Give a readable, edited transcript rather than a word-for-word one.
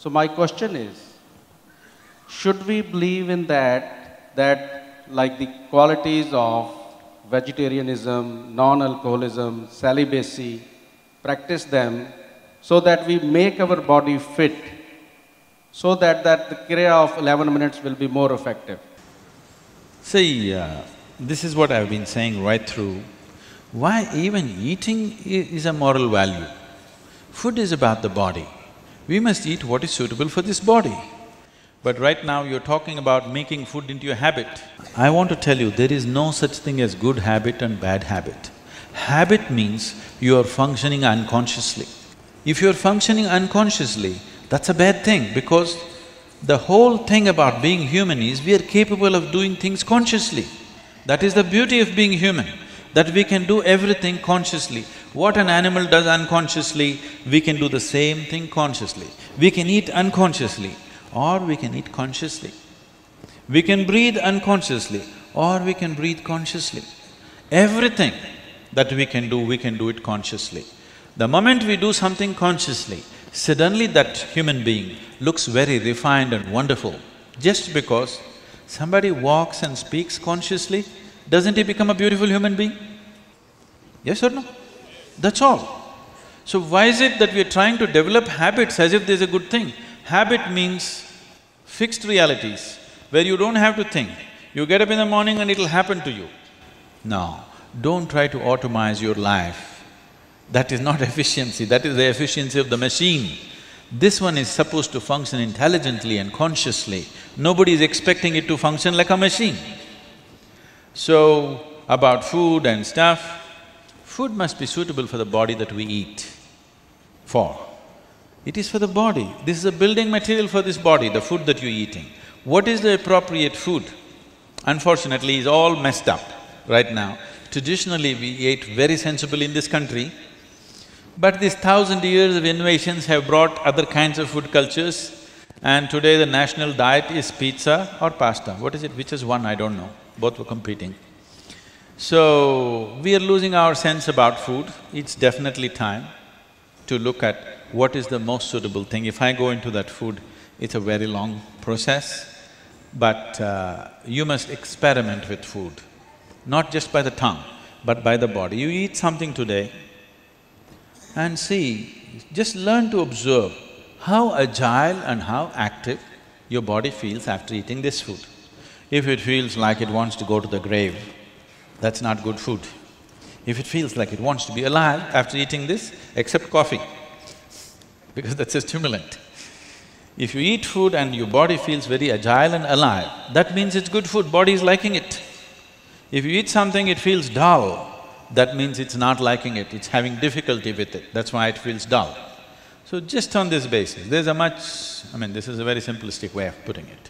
So my question is, should we believe in that like the qualities of vegetarianism, non-alcoholism, celibacy, practice them so that we make our body fit, so that the kriya of 11 minutes will be more effective? See, this is what I've been saying right through. Why even eating is a moral value. Food is about the body. We must eat what is suitable for this body. But right now you're talking about making food into a habit. I want to tell you, there is no such thing as good habit and bad habit. Habit means you are functioning unconsciously. If you're functioning unconsciously, that's a bad thing because the whole thing about being human is we are capable of doing things consciously. That is the beauty of being human, that we can do everything consciously. What an animal does unconsciously, we can do the same thing consciously. We can eat unconsciously or we can eat consciously. We can breathe unconsciously or we can breathe consciously. Everything that we can do it consciously. The moment we do something consciously, suddenly that human being looks very refined and wonderful. Just because somebody walks and speaks consciously, doesn't he become a beautiful human being? Yes or no? That's all. So why is it that we are trying to develop habits as if there's a good thing? Habit means fixed realities, where you don't have to think. You get up in the morning and it'll happen to you. No, don't try to automize your life. That is not efficiency, that is the efficiency of the machine. This one is supposed to function intelligently and consciously. Nobody is expecting it to function like a machine. So, about food and stuff, food must be suitable for the body that we eat for. It is for the body. This is a building material for this body, the food that you're eating. What is the appropriate food? Unfortunately, it's all messed up right now. Traditionally, we ate very sensibly in this country, but these 1,000 years of innovations have brought other kinds of food cultures, and today the national diet is pizza or pasta. What is it? Which is one? I don't know. Both were competing. So, we are losing our sense about food. It's definitely time to look at what is the most suitable thing. If I go into that food, it's a very long process, but you must experiment with food, not just by the tongue, but by the body. You eat something today and see, just learn to observe how agile and how active your body feels after eating this food. If it feels like it wants to go to the grave, that's not good food. If it feels like it wants to be alive after eating this, except coffee, because that's a stimulant. If you eat food and your body feels very agile and alive, that means it's good food, body is liking it. If you eat something, it feels dull, that means it's not liking it, it's having difficulty with it, that's why it feels dull. So just on this basis, there's a much… I mean, this is a very simplistic way of putting it.